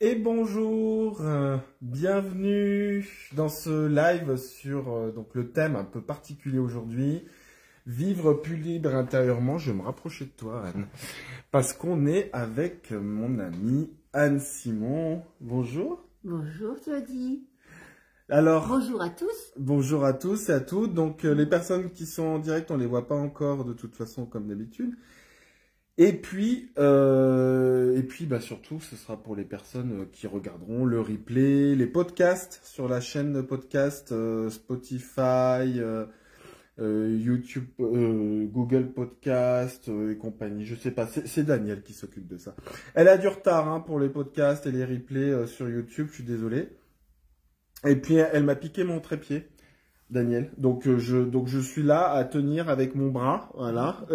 Et bonjour, bienvenue dans ce live sur donc le thème un peu particulier aujourd'hui, vivre plus libre intérieurement. Je vais me rapprocher de toi, Anne, parce qu'on est avec mon amie Anne Simon. Bonjour. Bonjour Claudie. Alors, Bonjour à tous. bonjour à tous et à toutes. Donc les personnes qui sont en direct, on les voit pas encore de toute façon comme d'habitude. Et puis surtout, ce sera pour les personnes qui regarderont le replay, les podcasts sur la chaîne de podcast Spotify, YouTube, Google Podcast et compagnie. Je sais pas, c'est Daniel qui s'occupe de ça. Elle a du retard pour les podcasts et les replays sur YouTube, je suis désolé. Et puis elle m'a piqué mon trépied, Daniel. Donc je suis là à tenir avec mon bras, voilà.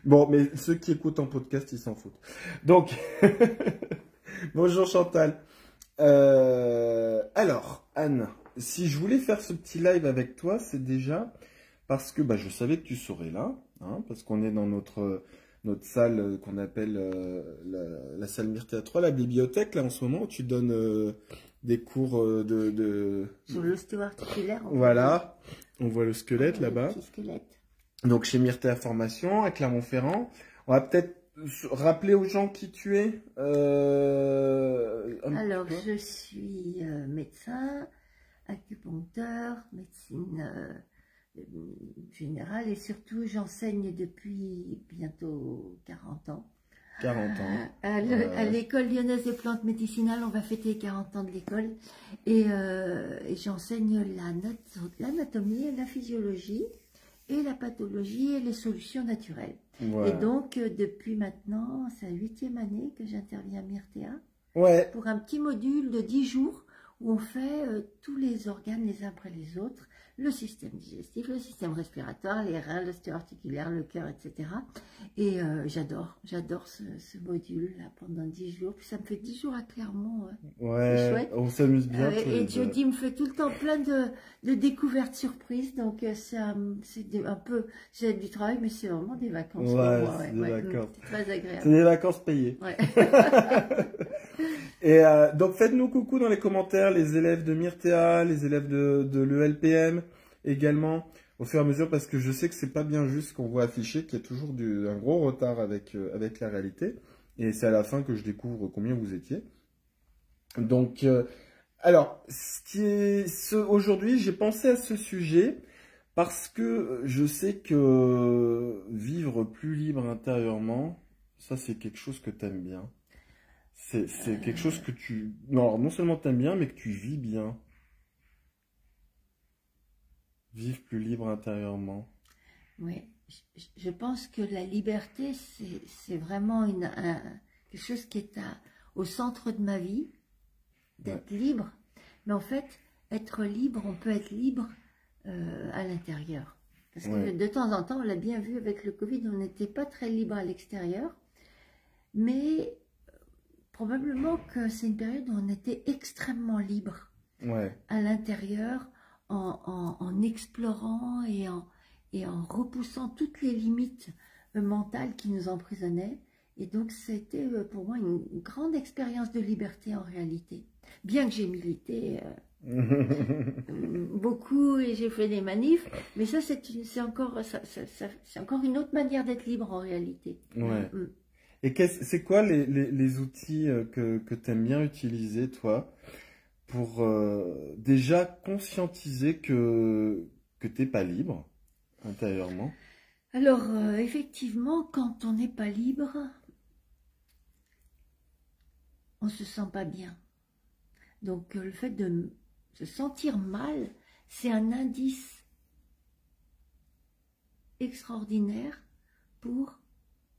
Bon, mais ceux qui écoutent en podcast, ils s'en foutent. Donc, bonjour Chantal. Alors, Anne, si je voulais faire ce petit live avec toi, c'est déjà parce que je savais que tu serais là, parce qu'on est dans notre salle qu'on appelle la salle Myrtea 3, la bibliothèque, là en ce moment, où tu donnes des cours Sur l'ostéo-articulaire. Voilà, on voit le squelette là-bas. Squelette. Donc chez Myrtea Formation, à Clermont-Ferrand. On va peut-être rappeler aux gens qui tu es. Alors, je suis médecin, acupuncteur, médecine générale et surtout j'enseigne depuis bientôt 40 ans. 40 ans. À l'école lyonnaise des plantes médicinales, on va fêter les 40 ans de l'école. Et j'enseigne l'anatomie, la physiologie et la pathologie et les solutions naturelles. Ouais. Et donc, depuis maintenant, c'est la 8e année que j'interviens à Myrtea pour un petit module de 10 jours où on fait tous les organes les uns après les autres, le système digestif, le système respiratoire, les reins, l'ostéo-articulaire, le cœur, etc. Et j'adore ce module-là pendant 10 jours. Puis ça me fait 10 jours à Clermont. Ouais, chouette. on s'amuse bien. Et Jody me fait tout le temps plein de découvertes surprises. Donc c'est un peu, c'est du travail, mais c'est vraiment des vacances. Ouais, pour moi, c'est des vacances. C'est très agréable. C'est des vacances payées. Ouais. Et donc faites-nous coucou dans les commentaires, les élèves de Myrtea, les élèves de l'ELPM également, au fur et à mesure, parce que je sais que c'est pas bien juste qu'on voit affiché, qu'il y a toujours un gros retard avec la réalité. Et c'est à la fin que je découvre combien vous étiez. Donc, alors, aujourd'hui, j'ai pensé à ce sujet parce que je sais que vivre plus libre intérieurement, ça c'est quelque chose que tu aimes bien. C'est quelque chose que non seulement tu aimes bien, mais que tu vis bien. Vivre plus libre intérieurement. Oui, je pense que la liberté, c'est vraiment quelque chose qui est au centre de ma vie, d'être libre. Mais en fait, être libre, on peut être libre à l'intérieur. Parce que de temps en temps, on l'a bien vu avec le Covid, on n'était pas très libre à l'extérieur. Mais probablement que c'est une période où on était extrêmement libre à l'intérieur, en explorant et en repoussant toutes les limites mentales qui nous emprisonnaient. Et donc c'était pour moi une grande expérience de liberté en réalité. Bien que j'ai milité beaucoup et j'ai fait des manifs, mais ça c'est encore une autre manière d'être libre en réalité. Ouais. Et c'est quoi les outils que tu aimes bien utiliser, toi, pour déjà conscientiser que tu n'es pas libre intérieurement? Alors, effectivement, quand on n'est pas libre, on ne se sent pas bien. Donc, le fait de se sentir mal, c'est un indice extraordinaire pour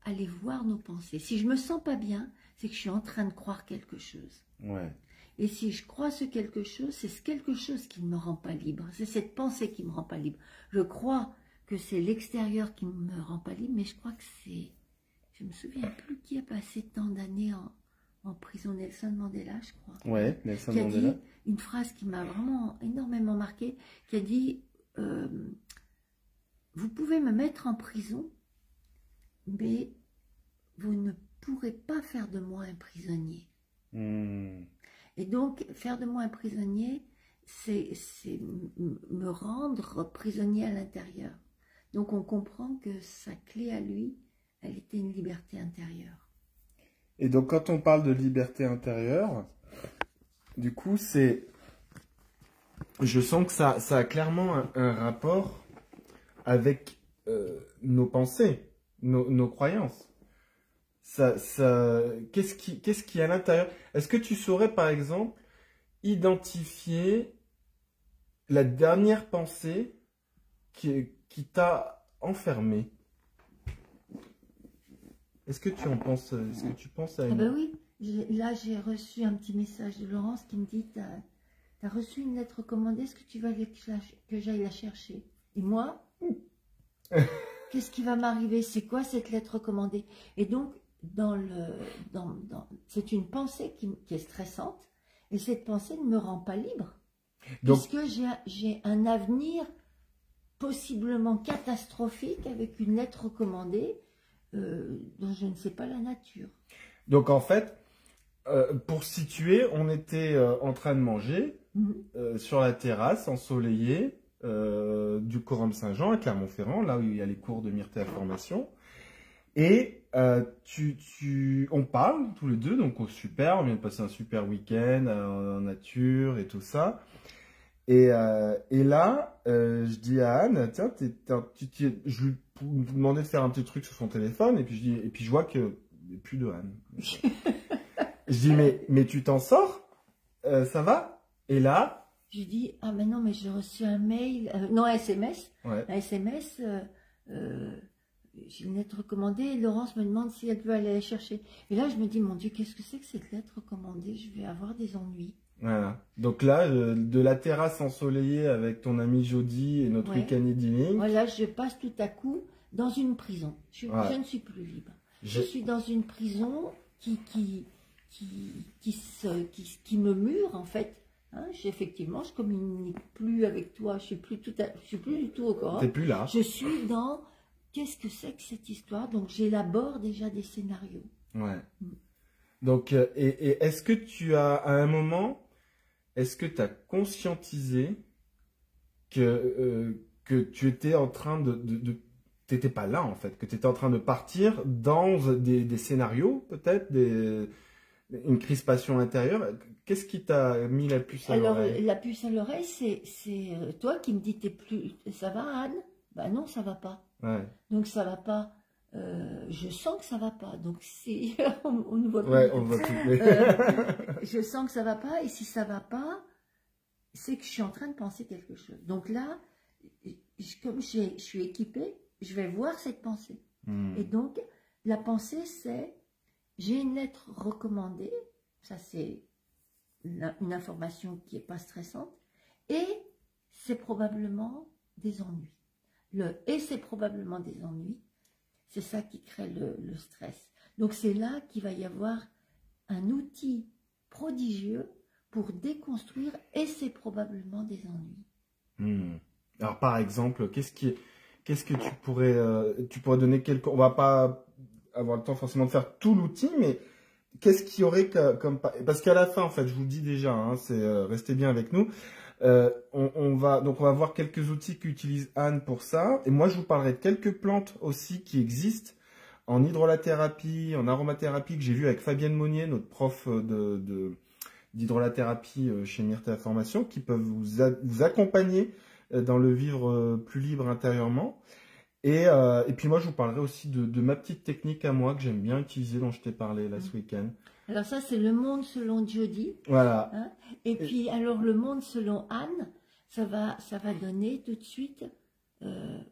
aller voir nos pensées. Si je me sens pas bien, c'est que je suis en train de croire quelque chose. Ouais. Et si je crois ce quelque chose, c'est ce quelque chose qui ne me rend pas libre. C'est cette pensée qui me rend pas libre. Je crois que c'est l'extérieur qui me rend pas libre, mais je crois que c'est... Je me souviens plus qui a passé tant d'années en prison, Nelson Mandela, je crois. Ouais, Nelson Mandela. Qui a dit une phrase qui m'a vraiment énormément marquée, qui a dit vous pouvez me mettre en prison, mais vous ne pourrez pas faire de moi un prisonnier. Hmm. Et donc, faire de moi un prisonnier, c'est me rendre prisonnier à l'intérieur. Donc, on comprend que sa clé à lui, elle était une liberté intérieure. Et donc, quand on parle de liberté intérieure, du coup, je sens que ça a clairement un rapport avec nos pensées, nos croyances. Qu'est-ce qui est à l'intérieur? Est-ce que tu saurais, par exemple, identifier la dernière pensée qui t'a enfermé? Est-ce que tu penses à Ah ben une... oui, là j'ai reçu un petit message de Laurence qui me dit, t'as reçu une lettre recommandée, est-ce que tu veux que j'aille la chercher? Et moi, qu'est-ce qui va m'arriver? C'est quoi cette lettre recommandée? Et donc, c'est une pensée qui est stressante, et cette pensée ne me rend pas libre, Donc, puisque j'ai un avenir possiblement catastrophique avec une lettre recommandée dont je ne sais pas la nature. donc en fait, pour situer, on était en train de manger sur la terrasse ensoleillée du Corum Saint-Jean à Clermont-Ferrand, là où il y a les cours de Myrtée à formation. Et on parle tous les deux, donc super, on vient de passer un super week-end en nature et tout ça. Et là, je dis à Anne, tiens, je lui demandais de faire un petit truc sur son téléphone, et puis je vois qu'il n'y a plus de Anne. Je dis, mais tu t'en sors? Ça va? Et là, Je dis, ah mais non, mais j'ai reçu un mail, non, un SMS, ouais. un SMS, j'ai une lettre recommandée, et Laurence me demande si elle peut aller la chercher. Et là, je me dis, mon Dieu, qu'est-ce que c'est que cette lettre recommandée? Je vais avoir des ennuis. Voilà. Donc là, de la terrasse ensoleillée avec ton ami Jody et notre Ouais. week-end idyllique. Voilà, je passe tout à coup dans une prison. Ouais. Je ne suis plus libre. Je suis dans une prison qui me mure, en fait. Hein, effectivement, je communique plus avec toi, je suis plus du tout au corps. T'es plus là. Je suis dans, qu'est-ce que c'est que cette histoire? Donc j'élabore déjà des scénarios. Ouais. Donc, et est-ce que tu as, à un moment, est-ce que tu as conscientisé que tu étais en train t'étais pas là en fait, que tu étais en train de partir dans des scénarios, peut-être, une crispation intérieure? Qu'est-ce qui t'a mis la puce à l'oreille? Alors, la puce à l'oreille, c'est toi qui me dis, ça va Anne? Ben non, ça va pas. Ouais. Donc ça va pas. Je sens que ça va pas. Donc si on ne voit plus. Ouais, on voit plus. Je sens que ça va pas, et si ça va pas, c'est que je suis en train de penser quelque chose. Donc là, comme je suis équipée, je vais voir cette pensée. Et donc, la pensée, c'est, j'ai une lettre recommandée, ça c'est une information qui n'est pas stressante, et c'est probablement des ennuis. Et c'est probablement des ennuis, c'est ça qui crée le stress. Donc c'est là qu'il va y avoir un outil prodigieux pour déconstruire, et c'est probablement des ennuis. Alors par exemple, qu'est-ce que tu pourrais donner on va pas avoir le temps forcément de faire tout l'outil, mais qu'est-ce qu'il y aurait comme, parce qu'à la fin, en fait, je vous le dis déjà, hein, restez bien avec nous. On va voir quelques outils qu'utilise Anne pour ça, et moi je vous parlerai de quelques plantes aussi qui existent en hydrolathérapie, en aromathérapie, que j'ai vu avec Fabienne Monnier, notre prof d'hydrolathérapie chez Myrtée à Formation, qui peuvent vous accompagner dans le vivre plus libre intérieurement. Et puis moi, je vous parlerai aussi de ma petite technique à moi que j'aime bien utiliser, dont je t'ai parlé là ce week-end. Alors ça, c'est le monde selon Jody. Voilà. Hein, et puis, alors, le monde selon Anne, ça va donner tout de suite...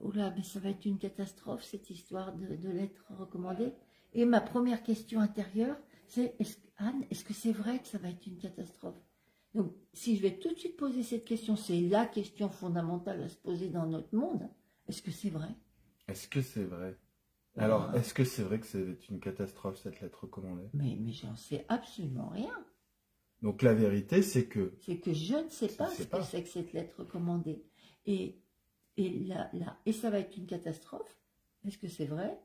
oula, mais ça va être une catastrophe, cette histoire de lettres recommandées. Et ma première question intérieure, c'est, Anne, est-ce que c'est vrai que ça va être une catastrophe? Donc, si je vais tout de suite poser cette question, c'est la question fondamentale à se poser dans notre monde. Est-ce que c'est vrai? Est-ce que c'est vrai? Alors, est-ce que c'est vrai que c'est une catastrophe, cette lettre recommandée? Mais j'en sais absolument rien. Donc, la vérité, c'est que... C'est que je ne sais pas ce que c'est que cette lettre recommandée. Et ça va être une catastrophe. Est-ce que c'est vrai?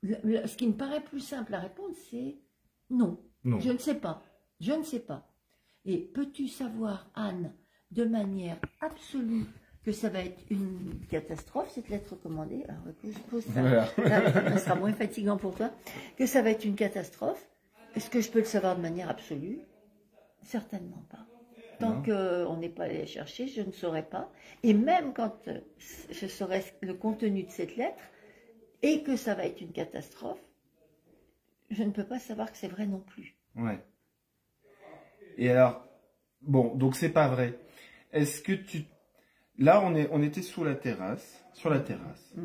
Ce qui me paraît plus simple à répondre, c'est non. Non. Je ne sais pas. Je ne sais pas. Et peux-tu savoir, Anne, de manière absolue, que ça va être une catastrophe, cette lettre recommandée? Alors, écoute, je pose ça. Voilà. Ça sera moins fatigant pour toi. Que ça va être une catastrophe. Est-ce que je peux le savoir de manière absolue? Certainement pas. Tant qu'on n'est pas allé chercher, je ne saurais pas. Et même quand je saurais le contenu de cette lettre, et que ça va être une catastrophe, je ne peux pas savoir que c'est vrai non plus. Ouais. Et alors, bon, donc c'est pas vrai. Est-ce que tu... Là, on était sur la terrasse.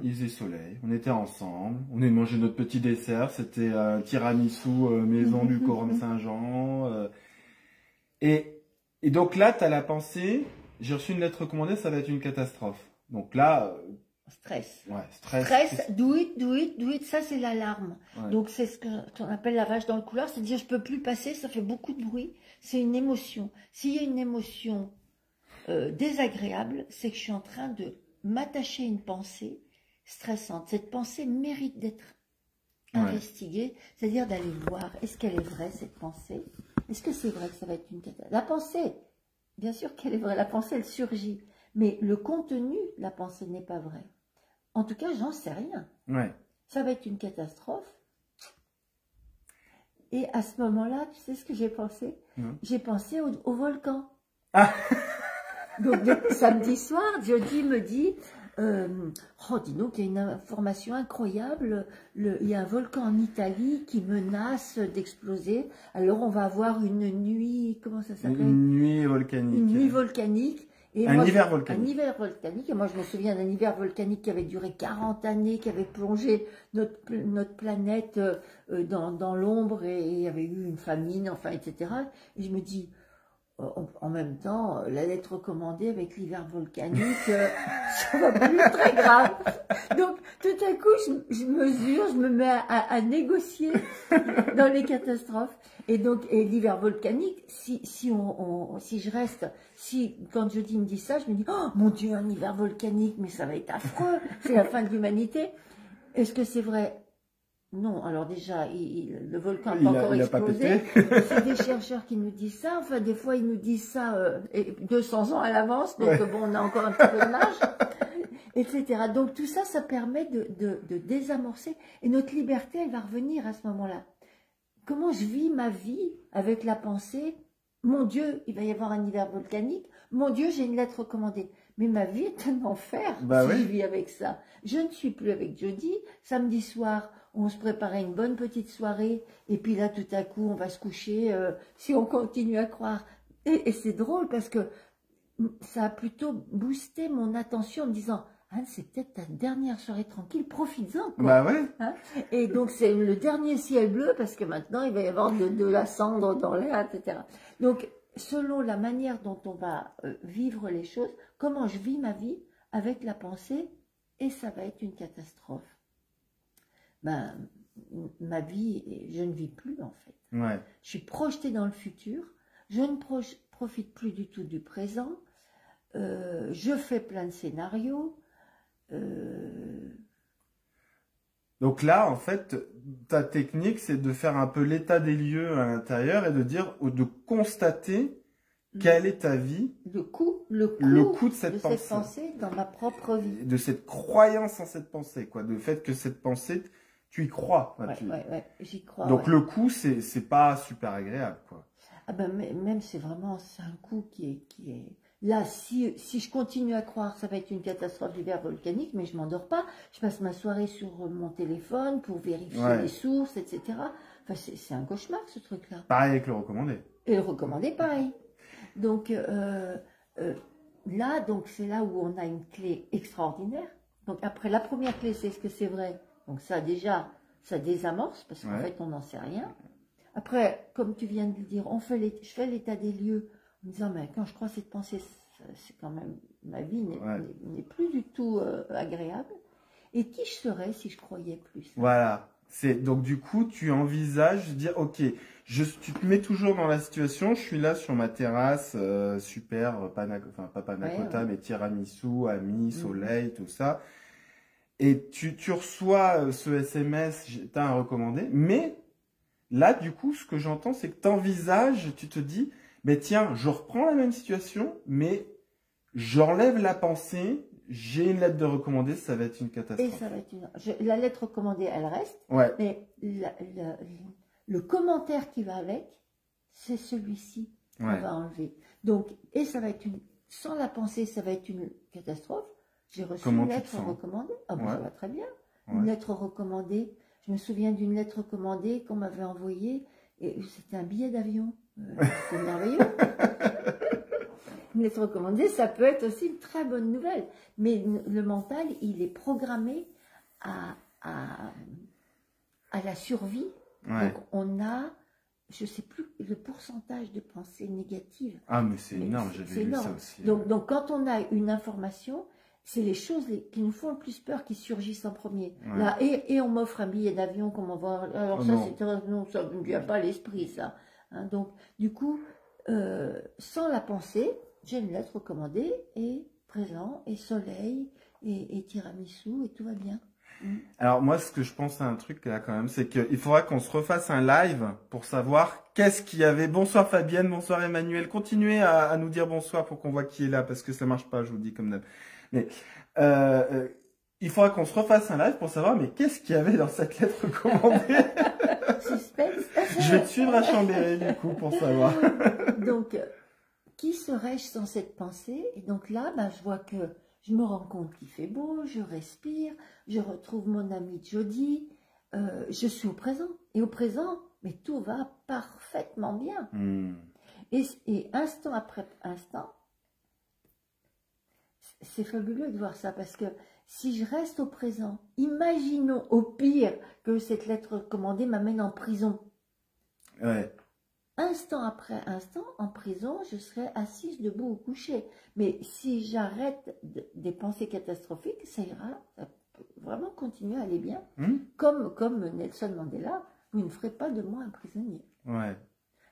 Il faisait soleil, on était ensemble, on a mangé notre petit dessert, c'était un tiramisu maison du Coran de Saint-Jean. Et donc là, tu as la pensée, j'ai reçu une lettre recommandée, ça va être une catastrophe. Donc là... Stress. Ouais, stress. Stress, do it, ça c'est l'alarme. Ouais. Donc c'est ce qu'on appelle la vache dans le couloir, c'est-à-dire je peux plus passer, ça fait beaucoup de bruit, c'est une émotion. S'il y a une émotion désagréable, c'est que je suis en train de m'attacher à une pensée stressante. Cette pensée mérite d'être investiguée, c'est-à-dire d'aller voir, est-ce qu'elle est vraie cette pensée? Est-ce que c'est vrai que ça va être une catastrophe? La pensée, bien sûr qu'elle est vraie, la pensée elle surgit, mais le contenu de la pensée n'est pas vrai. En tout cas, j'en sais rien. Ouais. Ça va être une catastrophe. Et à ce moment-là, tu sais ce que j'ai pensé? J'ai pensé au volcan. Ah. Donc, samedi soir, Jody me dit, oh, dis donc, il y a une information incroyable. Il y a un volcan en Italie qui menace d'exploser. Alors, on va avoir une nuit, comment ça s'appelle? Une nuit volcanique. Une nuit volcanique. Et un hiver volcanique. Un hiver volcanique. Et moi, je me souviens d'un hiver volcanique qui avait duré 40 années, qui avait plongé notre planète dans l'ombre, et il y avait eu une famine, enfin, etc. Et je me dis, en même temps, la lettre recommandée avec l'hiver volcanique, ça va plus être très grave. Donc, tout à coup, je mesure, je me mets à négocier dans les catastrophes. Et donc, l'hiver volcanique, si je reste, quand Jody me dit ça, je me dis, oh mon Dieu, un hiver volcanique, mais ça va être affreux, c'est la fin de l'humanité. Est-ce que c'est vrai? Non, alors déjà, le volcan n'a pas encore explosé. C'est des chercheurs qui nous disent ça. Enfin, des fois, ils nous disent ça 200 ans à l'avance. Donc, bon, on a encore un petit peu de marge, etc. Donc, tout ça, ça permet de désamorcer. Et notre liberté, elle va revenir à ce moment-là. Comment je vis ma vie avec la pensée, mon Dieu, il va y avoir un hiver volcanique. Mon Dieu, j'ai une lettre recommandée. Mais ma vie est un enfer si je vis avec ça. Je ne suis plus avec Jody. Samedi soir, on se préparait une bonne petite soirée. Et puis là, tout à coup, on va se coucher si on continue à croire. Et c'est drôle parce que ça a plutôt boosté mon attention en me disant, Anne, c'est peut-être ta dernière soirée tranquille, profites-en. Bah ouais. Hein, et donc, c'est le dernier ciel bleu parce que maintenant, il va y avoir de la cendre dans l'air, etc. Donc, selon la manière dont on va vivre les choses, comment je vis ma vie avec la pensée, et ça va être une catastrophe. Ben, ma vie, je ne vis plus en fait. Ouais. Je suis projetée dans le futur, je ne profite plus du tout du présent, je fais plein de scénarios. Donc là, en fait, ta technique, c'est de faire un peu l'état des lieux à l'intérieur et de dire, ou de constater quelle est ta vie, le coût de cette pensée dans ma propre vie, de cette croyance en cette pensée, quoi, de fait que cette pensée, tu y crois. Ouais, j'y crois. Donc le coût, c'est pas super agréable, quoi. Ah ben même c'est un coût qui est là. Si je continue à croire, ça va être une catastrophe d'hiver volcanique, mais je m'endors pas. Je passe ma soirée sur mon téléphone pour vérifier les sources, etc. Enfin, c'est un cauchemar ce truc-là. Pareil avec le recommandé. Et le recommandé, pareil. Donc là, c'est là où on a une clé extraordinaire. Donc après, la première clé, c'est est-ce que c'est vrai? Donc ça déjà, ça désamorce parce qu'en fait, on n'en sait rien. Après, comme tu viens de le dire, je fais l'état des lieux en me disant, mais quand je crois cette pensée, c'est quand même, ma vie n'est plus du tout agréable. Et qui je serais si je croyais plus? Voilà. Donc du coup, tu envisages de dire, ok, tu te mets toujours dans la situation, je suis là sur ma terrasse, super, pas panna cotta, mais tiramisu, amis, soleil, tout ça. Et tu reçois ce SMS, t'as un recommandé, mais là, du coup, ce que j'entends, c'est que tu envisages, tu te dis, mais tiens, je reprends la même situation, mais j'enlève la pensée, j'ai une lettre de recommandée, ça va être une Et catastrophe. ça va être la lettre recommandée, elle reste, Ouais, mais le commentaire qui va avec, c'est celui-ci qu'on ouais. va enlever. Donc, et ça va être sans la pensée, ça va être une catastrophe. J'ai reçu Comment une tu te lettre sens? recommandée. Ah ben, Ouais. ça va très bien. Ouais. Une lettre recommandée. Je me souviens d'une lettre recommandée qu'on m'avait envoyée, et c'était un billet d'avion. C'est merveilleux. Une lettre recommandée, ça peut être aussi une très bonne nouvelle. Mais le mental, il est programmé à la survie. Ouais. Donc, on a, je ne sais plus le pourcentage de pensées négatives. Ah, mais c'est énorme, j'avais C'est lu ça énorme. aussi. Donc, quand on a une information, c'est les choses qui nous font le plus peur qui surgissent en premier. Ouais. Là, et on m'offre un billet d'avion qu'on m'envoie. Alors Oh ça, non. non, ça ne me vient pas à l'esprit, ça. Hein, donc, du coup, sans la pensée, j'ai une lettre recommandée, et présent, et soleil, et tiramisu, et tout va bien. Alors moi, ce que je pense à un truc là quand même, c'est qu'il faudra qu'on se refasse un live pour savoir qu'est-ce qu'il y avait. Bonsoir Fabienne, bonsoir Emmanuel. Continuez à nous dire bonsoir pour qu'on voit qui est là, parce que ça marche pas, je vous dis comme d'hab. Mais il faudra qu'on se refasse un live pour savoir, mais qu'est-ce qu'il y avait dans cette lettre recommandée. Suspense. Je vais te suivre à Chambéry du coup pour savoir. Donc, qui serais-je sans cette pensée? Et donc là, bah, je vois que je me rends compte qu'il fait beau, je respire, je retrouve mon ami Jody, je suis au présent. Et au présent, mais tout va parfaitement bien. Et instant après instant, c'est fabuleux de voir ça, parce que si je reste au présent, imaginons au pire que cette lettre recommandée m'amène en prison. Ouais. Instant après instant, en prison, je serai assise, debout ou couchée. Mais si j'arrête des pensées catastrophiques, ça ira, ça peut vraiment continuer à aller bien. Comme Nelson Mandela, vous ne ferez pas de moi un prisonnier. Ouais.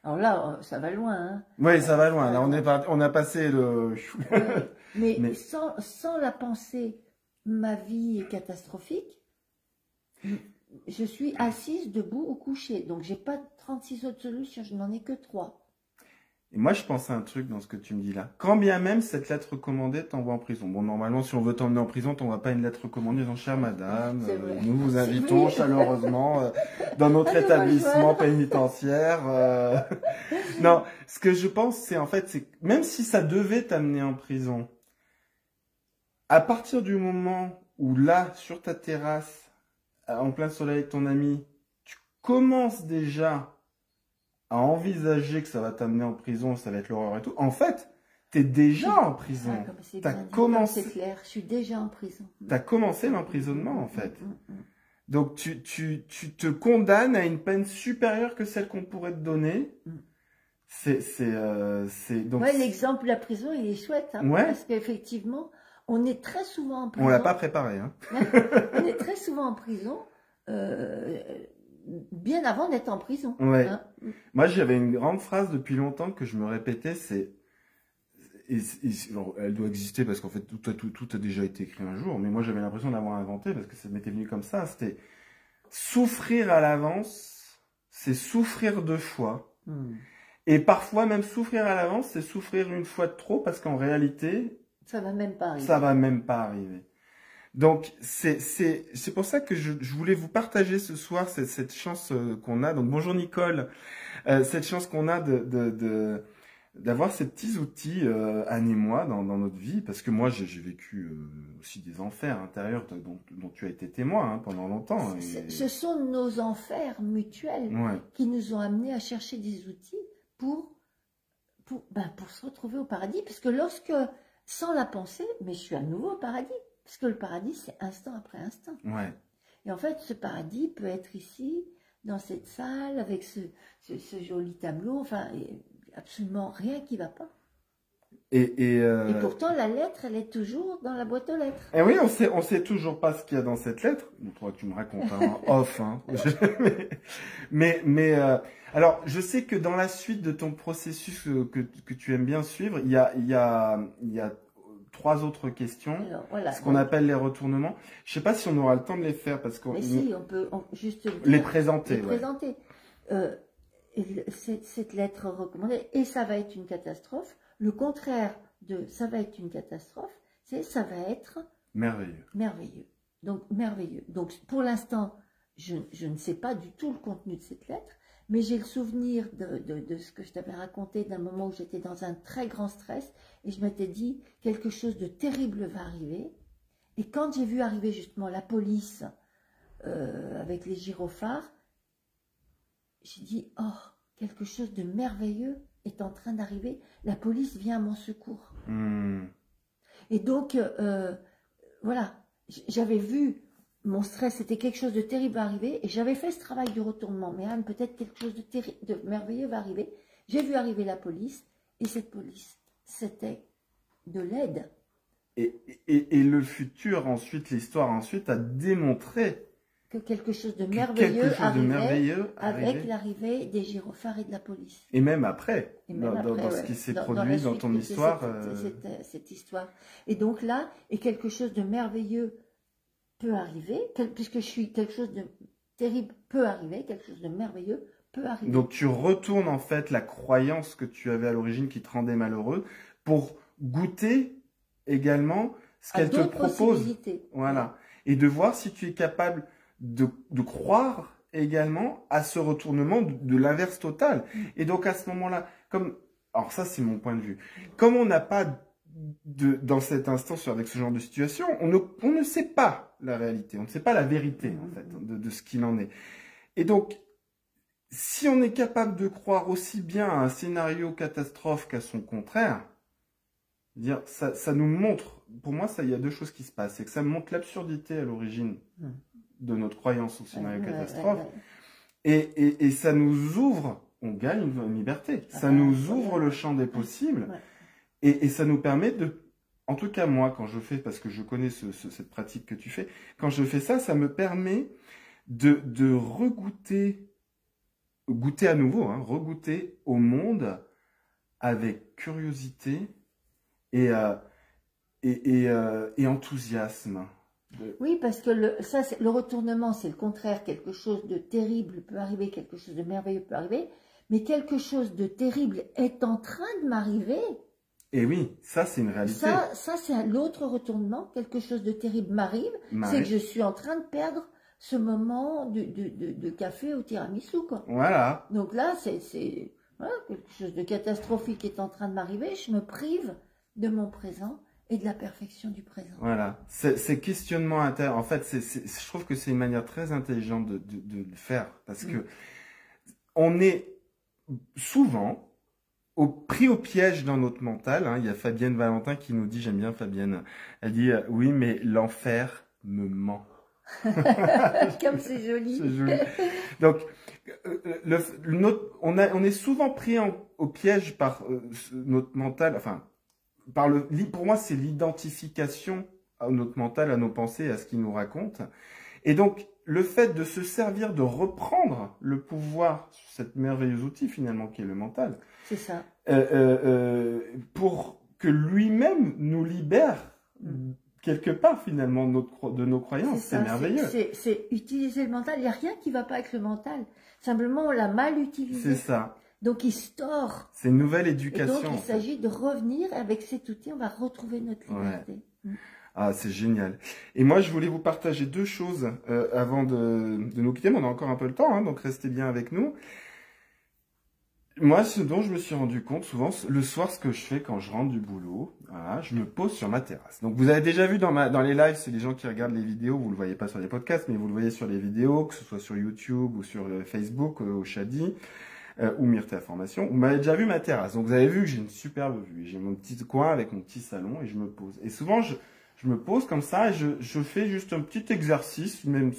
Alors là, ça va loin. Hein. Oui, ça va loin. Là, on a passé le... mais sans la pensée, ma vie est catastrophique. Je suis assise, debout ou couchée. Donc, j'ai pas 36 autres solutions. Je n'en ai que 3. Et moi, je pense à un truc dans ce que tu me dis là. Quand bien même cette lettre recommandée t'envoie en prison. Bon, normalement, si on veut t'emmener en prison, t'envoies pas une lettre recommandée disant « Chère madame, nous vous invitons chaleureusement dans notre établissement pénitentiaire. Non, ce que je pense, c'est en fait, c'est même si ça devait t'amener en prison, à partir du moment où là, sur ta terrasse, en plein soleil avec ton ami, tu commences déjà à envisager que ça va t'amener en prison, ça va être l'horreur et tout. En fait, tu es déjà en prison. T'as commencé. C'est clair, je suis déjà en prison. Tu as commencé l'emprisonnement, en fait. Donc, tu te condamnes à une peine supérieure que celle qu'on pourrait te donner. Donc. Ouais, l'exemple de la prison, il est chouette. Hein, ouais. Parce qu'effectivement, on est très souvent en prison. On l'a pas préparé. Hein. On est très souvent en prison. Bien avant d'être en prison. Ouais. Hein. Moi, j'avais une grande phrase depuis longtemps que je me répétais, c'est... elle doit exister parce qu'en fait, tout a déjà été écrit un jour, mais moi, j'avais l'impression d'avoir inventé parce que ça m'était venu comme ça. C'était souffrir à l'avance, c'est souffrir 2 fois. Et parfois, même souffrir à l'avance, c'est souffrir une fois de trop parce qu'en réalité... ça va même pas arriver. Ça va même pas arriver. Donc, c'est pour ça que je voulais vous partager ce soir cette chance qu'on a. Donc, bonjour Nicole. Cette chance qu'on a d'avoir ces petits outils, Anne et moi, dans notre vie. Parce que moi, j'ai vécu aussi des enfers intérieurs dont tu as été témoin hein, pendant longtemps. Ce sont nos enfers mutuels qui nous ont amenés à chercher des outils pour se retrouver au paradis. Parce que sans la pensée, mais je suis à nouveau au paradis. Parce que le paradis, c'est instant après instant. Ouais. Et en fait, ce paradis peut être ici, dans cette salle, avec ce joli tableau. Enfin, absolument rien qui ne va pas. Et pourtant, la lettre, elle est toujours dans la boîte aux lettres. Et oui, on sait toujours pas ce qu'il y a dans cette lettre. Bon, toi, tu me racontes en off. Hein. Alors, je sais que dans la suite de ton processus que tu aimes bien suivre, il y a 3 autres questions, alors, voilà, ce qu'on appelle les retournements. Je sais pas si on aura le temps de les faire parce qu'on. Mais si, on peut juste les présenter. présenter. cette lettre recommandée, et ça va être une catastrophe. Le contraire de ça va être une catastrophe, c'est ça va être merveilleux. Merveilleux. Donc, merveilleux. Donc, pour l'instant, je ne sais pas du tout le contenu de cette lettre, mais j'ai le souvenir de ce que je t'avais raconté d'un moment où j'étais dans un très grand stress et je m'étais dit quelque chose de terrible va arriver. Et quand j'ai vu arriver justement la police avec les gyrophares, j'ai dit, oh, quelque chose de merveilleux est en train d'arriver. La police vient à mon secours. Et donc, voilà, j'avais vu mon stress, c'était quelque chose de terrible va arriver, et j'avais fait ce travail de retournement. Mais Anne, peut-être quelque chose de merveilleux va arriver. J'ai vu arriver la police, et cette police, c'était de l'aide. Et le futur, ensuite, l'histoire ensuite a démontré que quelque chose de merveilleux arrivait avec l'arrivée des gyrophares et de la police. Et même après, dans ce qui s'est produit dans ton histoire. Cette histoire. Et donc là, et quelque chose de merveilleux peut arriver, puisque je suis quelque chose de terrible peut arriver, quelque chose de merveilleux peut arriver. Donc tu retournes en fait la croyance que tu avais à l'origine qui te rendait malheureux pour goûter également ce qu'elle te propose. Voilà. Et de voir si tu es capable de croire également à ce retournement de l'inverse total. Et donc à ce moment-là, alors ça c'est mon point de vue, comme on n'a pas dans cet instant avec ce genre de situation, on ne sait pas la réalité, on ne sait pas la vérité en fait de ce qu'il en est. Et donc, si on est capable de croire aussi bien à un scénario catastrophe qu'à son contraire, dire ça nous montre, pour moi il y a deux choses qui se passent, c'est que ça me montre l'absurdité à l'origine de notre croyance au scénario catastrophe, et ça nous ouvre, on gagne une liberté, ça nous ouvre le champ des possibles, et ça nous permet de, en tout cas moi quand je fais, parce que je connais cette pratique que tu fais, quand je fais ça, ça me permet de goûter à nouveau, regoûter au monde avec curiosité et enthousiasme. Oui, parce que le retournement, c'est le contraire. Quelque chose de terrible peut arriver, quelque chose de merveilleux peut arriver, mais quelque chose de terrible est en train de m'arriver. Et oui, ça c'est une réalité. Ça c'est l'autre retournement. Quelque chose de terrible m'arrive, c'est que je suis en train de perdre ce moment de café au tiramisu, quoi. Voilà. Donc là, c'est voilà, quelque chose de catastrophique est en train de m'arriver. Je me prive de mon présent et de la perfection du présent. Voilà. Ces questionnements intérieurs, en fait, je trouve que c'est une manière très intelligente de le faire. Parce que on est souvent pris au piège dans notre mental. Il y a Fabienne Valentin qui nous dit, j'aime bien Fabienne, elle dit « Oui, mais l'enfer me ment ». Comme c'est joli. C'est joli. Donc, on est souvent pris au piège par notre mental, enfin, pour moi, c'est l'identification à notre mental, à nos pensées, à ce qu'il nous raconte. Et donc, le fait de se servir, de reprendre le pouvoir sur cet merveilleux outil, finalement, qui est le mental. C'est ça. Pour que lui-même nous libère quelque part, finalement, de nos croyances. C'est merveilleux. C'est utiliser le mental. Il n'y a rien qui ne va pas avec le mental. Simplement, on l'a mal utilisé. C'est ça. Donc, il store. C'est une nouvelle éducation. Et donc, il s'agit de revenir avec cet outil, on va retrouver notre liberté. Ouais. Ah, c'est génial. Et moi, je voulais vous partager deux choses avant de nous quitter. Mais on a encore un peu le temps, donc restez bien avec nous. Moi, ce dont je me suis rendu compte, souvent, le soir, ce que je fais quand je rentre du boulot, voilà, je me pose sur ma terrasse. Donc, vous avez déjà vu dans les lives, c'est les gens qui regardent les vidéos, vous le voyez pas sur les podcasts, mais vous le voyez sur les vidéos, que ce soit sur YouTube ou sur Facebook, au Shadi, ou Myrthéa Formation. Vous m'avez déjà vu ma terrasse. Donc, vous avez vu que j'ai une superbe vue. J'ai mon petit coin avec mon petit salon et je me pose. Et souvent, je me pose comme ça et je fais juste un petit exercice, même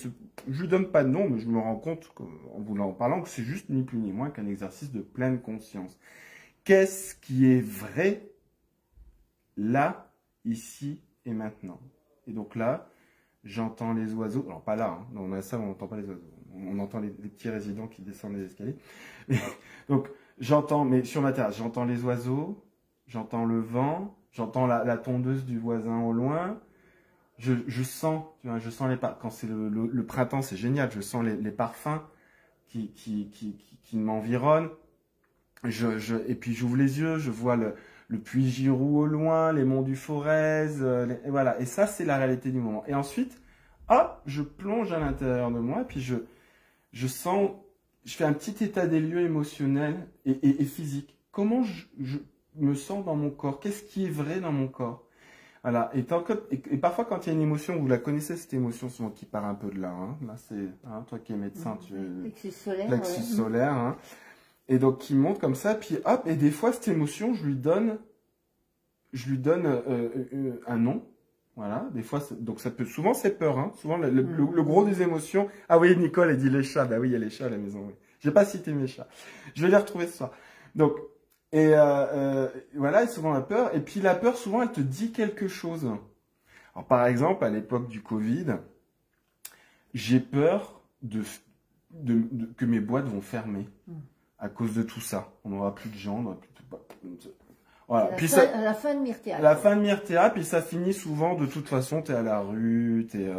je lui donne pas de nom, mais je me rends compte, en vous en parlant, que c'est juste ni plus ni moins qu'un exercice de pleine conscience. Qu'est-ce qui est vrai là, ici et maintenant? Et donc là, j'entends les oiseaux, alors pas là, on a ça, on n'entend pas les oiseaux, on entend les petits résidents qui descendent les escaliers. Donc j'entends, mais sur ma terrasse, j'entends les oiseaux, j'entends le vent, j'entends la tondeuse du voisin au loin. Je sens, tu vois, je sens quand c'est le printemps, c'est génial. Je sens les parfums qui m'environnent. Et puis j'ouvre les yeux, je vois le puits Giroux au loin, les monts du Forez, et voilà. Et ça, c'est la réalité du moment. Et ensuite, hop, je plonge à l'intérieur de moi, et puis je sens, je fais un petit état des lieux émotionnel et physique. Comment je me sens dans mon corps? Qu'est-ce qui est vrai dans mon corps? Voilà. Et parfois, quand il y a une émotion, vous la connaissez, cette émotion, souvent qui part un peu de là. Hein. Là, c'est, hein, toi qui es médecin, Plexus solaire. Plexus solaire, hein. Et donc, qui monte comme ça, puis hop, et des fois, cette émotion, je lui donne un nom. Voilà, des fois, donc ça peut, souvent c'est peur, hein. Souvent le gros des émotions. Ah oui, Nicole, elle dit les chats. Bah oui, il y a les chats à la maison, oui. J'ai pas cité mes chats. Je vais les retrouver ce soir. Donc, voilà, et souvent la peur. Et puis la peur, souvent, elle te dit quelque chose. Alors, par exemple, à l'époque du Covid, j'ai peur que mes boîtes vont fermer à cause de tout ça. On n'aura plus de gens, on n'aura plus de... Voilà. Puis à la fin de Myrtea. La fin de Myrtea, puis ça finit souvent, de toute façon, t'es à la rue, t'es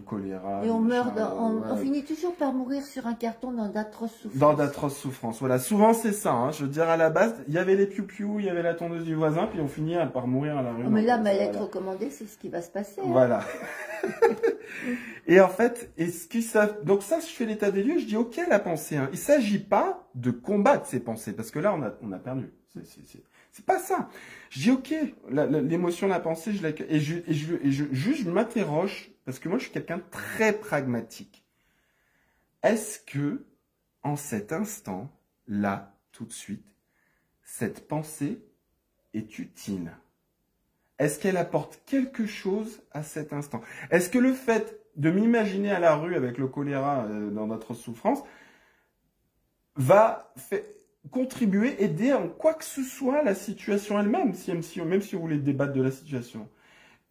choléra. Et on meurt, on finit toujours par mourir sur un carton dans d'atroces souffrances. Dans d'atroces souffrances, voilà. Souvent, c'est ça, hein. Je veux dire, à la base, il y avait les piou-piou, il y avait la tondeuse du voisin, puis on finit par mourir à la rue. Oh, mais là, ma lettre recommandée, c'est ce qui va se passer. Hein. Voilà. Et en fait, donc ça, je fais l'état des lieux, je dis, ok, la pensée, hein. Il s'agit pas de combattre ces pensées, parce que là, on a perdu. C'est pas ça. Je dis, ok, l'émotion, la pensée, je l'accueille. Et je m'interroge, parce que moi, je suis quelqu'un de très pragmatique. Est-ce que, en cet instant, là, tout de suite, cette pensée est utile? Est-ce qu'elle apporte quelque chose à cet instant? Est-ce que le fait de m'imaginer à la rue avec le choléra dans notre souffrance va contribuer, aider en quoi que ce soit la situation elle-même, même si vous voulez débattre de la situation.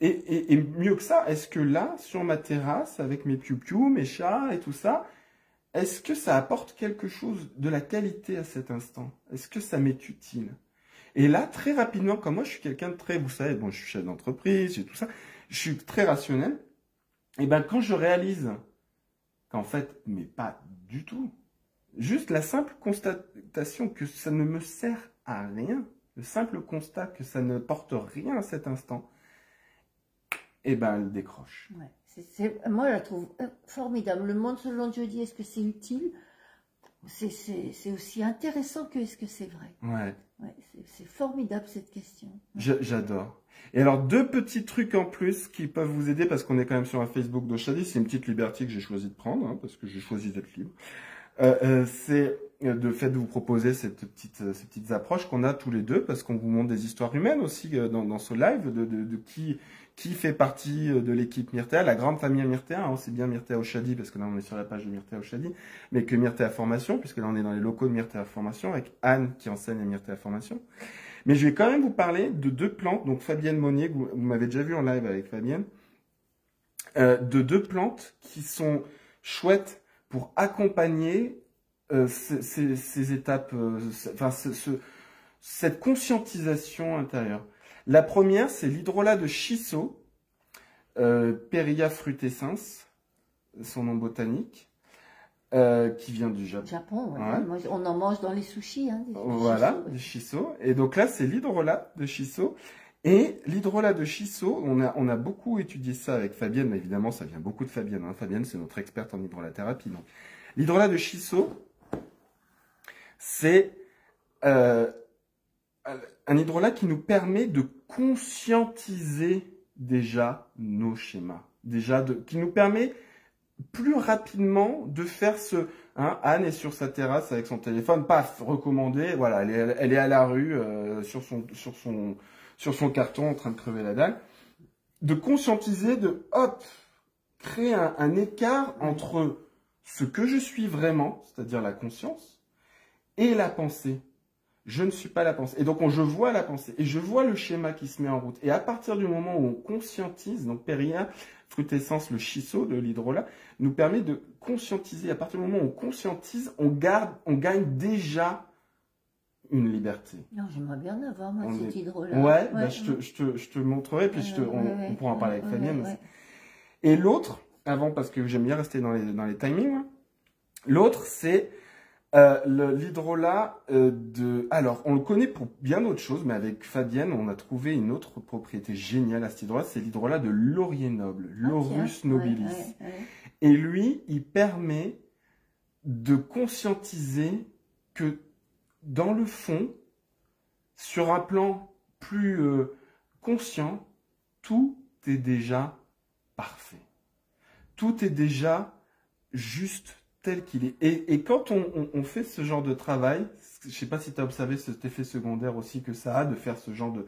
Et mieux que ça, est-ce que là, sur ma terrasse, avec mes piou-piou, mes chats et tout ça, est-ce que ça apporte quelque chose de la qualité à cet instant? Est-ce que ça m'est utile? Et là, très rapidement, comme moi, je suis quelqu'un de très, vous savez, bon, je suis chef d'entreprise, j'ai tout ça, je suis très rationnel. Et ben, quand je réalise qu'en fait, mais pas du tout, juste la simple constatation que ça ne me sert à rien, le simple constat que ça ne porte rien à cet instant, et ben, elle décroche. Ouais, moi, je la trouve formidable. Le monde selon jeudi, est-ce que c'est utile? C'est aussi intéressant que est-ce que c'est vrai? Ouais. Ouais, c'est formidable cette question. J'adore. Et alors, deux petits trucs en plus qui peuvent vous aider, parce qu'on est quand même sur un Facebook d'Oshadi, c'est une petite liberté que j'ai choisi de prendre, hein, parce que j'ai choisi d'être libre. C'est de fait de vous proposer ces petites approches qu'on a tous les deux, parce qu'on vous montre des histoires humaines aussi dans ce live, de qui fait partie de l'équipe Myrtea, la grande famille Myrtea, hein, c'est bien Myrtea Oshadi, parce que là on est sur la page de Myrtea Oshadi, mais que Myrtea Formation, puisque là on est dans les locaux de Myrtea Formation, avec Anne qui enseigne à Myrtea Formation. Mais je vais quand même vous parler de deux plantes, donc Fabienne Monnier, que vous m'avez déjà vu en live avec Fabienne, de deux plantes qui sont chouettes pour accompagner ces étapes, cette conscientisation intérieure. La première, c'est l'hydrolat de Shiso, Peria frutescens, son nom botanique, qui vient du Japon. Japon, ouais. Moi, on en mange dans les sushis. Hein, voilà, du Shiso. Et donc là, c'est l'hydrolat de Shiso. Et l'hydrolat de Shiso, on a beaucoup étudié ça avec Fabienne, mais évidemment, ça vient beaucoup de Fabienne. Hein. Fabienne, c'est notre experte en hydrolathérapie. L'hydrolat de Shiso, c'est un hydrolat qui nous permet de conscientiser déjà nos schémas. Qui nous permet plus rapidement de faire ce... Hein, Anne est sur sa terrasse avec son téléphone, paf, recommandé, voilà, elle est à la rue sur son carton en train de crever la dalle. De conscientiser, de hop, créer un écart entre ce que je suis vraiment, c'est-à-dire la conscience, et la pensée. Je ne suis pas la pensée. Et donc, je vois la pensée. Et je vois le schéma qui se met en route. Et à partir du moment où on conscientise, donc Peria frutescens, le Shiso de l'hydrolat, nous permet de conscientiser. À partir du moment où on conscientise, on gagne déjà une liberté. Non, j'aimerais bien avoir, moi, cet hydrolat. Ouais, bah, je te montrerai, puis on pourra en parler avec Fabienne. Et l'autre, avant, parce que j'aime bien rester dans les timings, L'autre, c'est l'hydrolat de... Alors, on le connaît pour bien d'autres choses, mais avec Fabienne, on a trouvé une autre propriété géniale à cet hydrolat, c'est l'hydrolat de laurier noble, Laurus nobilis. Et lui, il permet de conscientiser que dans le fond, sur un plan plus conscient, tout est déjà parfait. Tout est déjà juste tel qu'il est. Et quand on fait ce genre de travail, je ne sais pas si tu as observé cet effet secondaire aussi que ça a, de faire ce genre de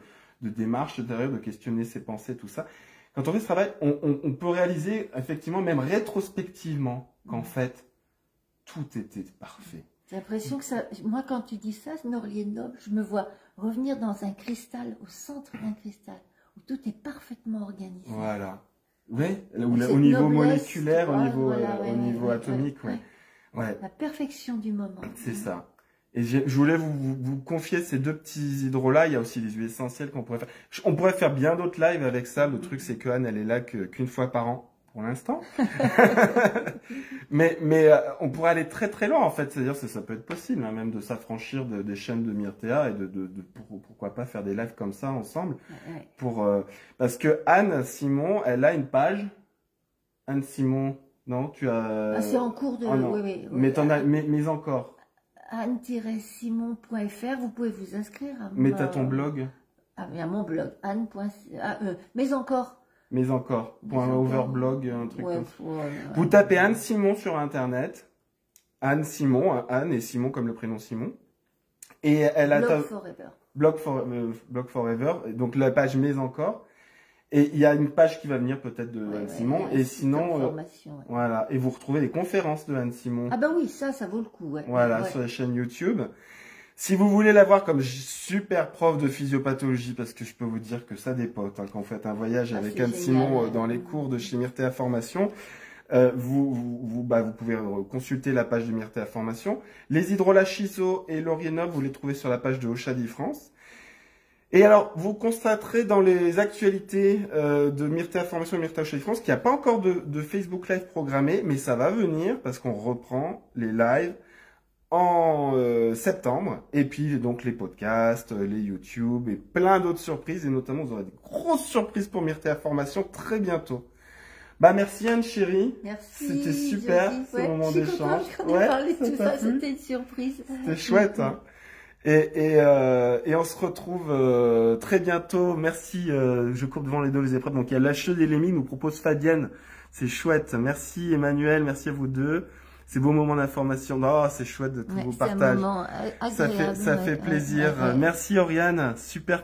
démarche derrière, de questionner ses pensées, tout ça. Quand on fait ce travail, on peut réaliser, effectivement, même rétrospectivement, qu'en fait, tout était parfait. J'ai l'impression que ça... Moi, quand tu dis ça, ce laurier noble, je me vois revenir dans un cristal, au centre d'un cristal, où tout est parfaitement organisé. Voilà. Oui, au niveau moléculaire, voilà, au niveau atomique, ouais. La perfection du moment. C'est ça. Et je voulais vous confier ces deux petits hydrolats. Il y a aussi des huiles essentielles qu'on pourrait faire. On pourrait faire bien d'autres lives avec ça. Le truc, c'est que Anne, elle est là qu'une fois par an, pour l'instant. mais on pourrait aller très très loin, en fait. C'est-à-dire que ça peut être possible, hein, même de s'affranchir des chaînes de Myrtea et pourquoi pas faire des lives comme ça ensemble. Parce que Anne Simon, elle a une page. Anne Simon, non, tu as... Ah, c'est en cours de... Oh, non. Oui. Mais t'en as, mais encore. Anne-simon.fr, vous pouvez vous inscrire. Mais t'as ton blog. Ah, il y a mon blog, mais encore. .overblog, un truc comme ça. Vous tapez Anne Simon sur Internet. Anne Simon, Anne et Simon comme le prénom Simon. Et elle a... Blog Forever. Donc la page Mais encore. Et il y a une page qui va venir peut-être de Anne Simon. Et sinon, voilà. Et vous retrouvez les conférences de Anne Simon. Ah bah oui, ça vaut le coup. Voilà, sur la chaîne YouTube. Si vous voulez la voir comme super prof de physiopathologie, parce que je peux vous dire que ça dépote, hein, quand vous faites un voyage avec Anne Simon dans les cours de chez Myrtea Formation, vous pouvez consulter la page de Myrtea Formation. Les hydrolats Chiso et laurier noble, vous les trouvez sur la page de Oshadi France. Et alors, vous constaterez dans les actualités de Myrtea Formation et Myrtea Oshadi France qu'il n'y a pas encore de Facebook Live programmé, mais ça va venir parce qu'on reprend les lives en septembre. Et puis, donc, les podcasts, les YouTube et plein d'autres surprises. Et notamment, vous aurez des grosses surprises pour Myrtea Formation très bientôt. Bah, merci Anne chérie. Merci. C'était super, ce moment d'échange. C'était une surprise. C'était chouette, hein. Et on se retrouve très bientôt. Merci, je cours devant les deux les épreuves. Donc il y a l'HE des Lémis, nous propose Fabienne. C'est chouette. Merci Emmanuel, merci à vous deux. C'est beau moment d'information. Oh, c'est chouette de tous vos partages. Ça fait plaisir. Merci Oriane, super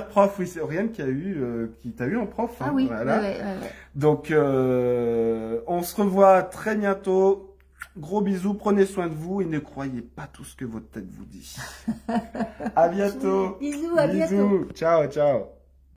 prof. Oui, c'est Oriane qui t'a eu en prof. Ah oui. Voilà. Donc on se revoit très bientôt. Gros bisous, prenez soin de vous et ne croyez pas tout ce que votre tête vous dit. À bientôt. Bisous, à bientôt. Ciao, ciao.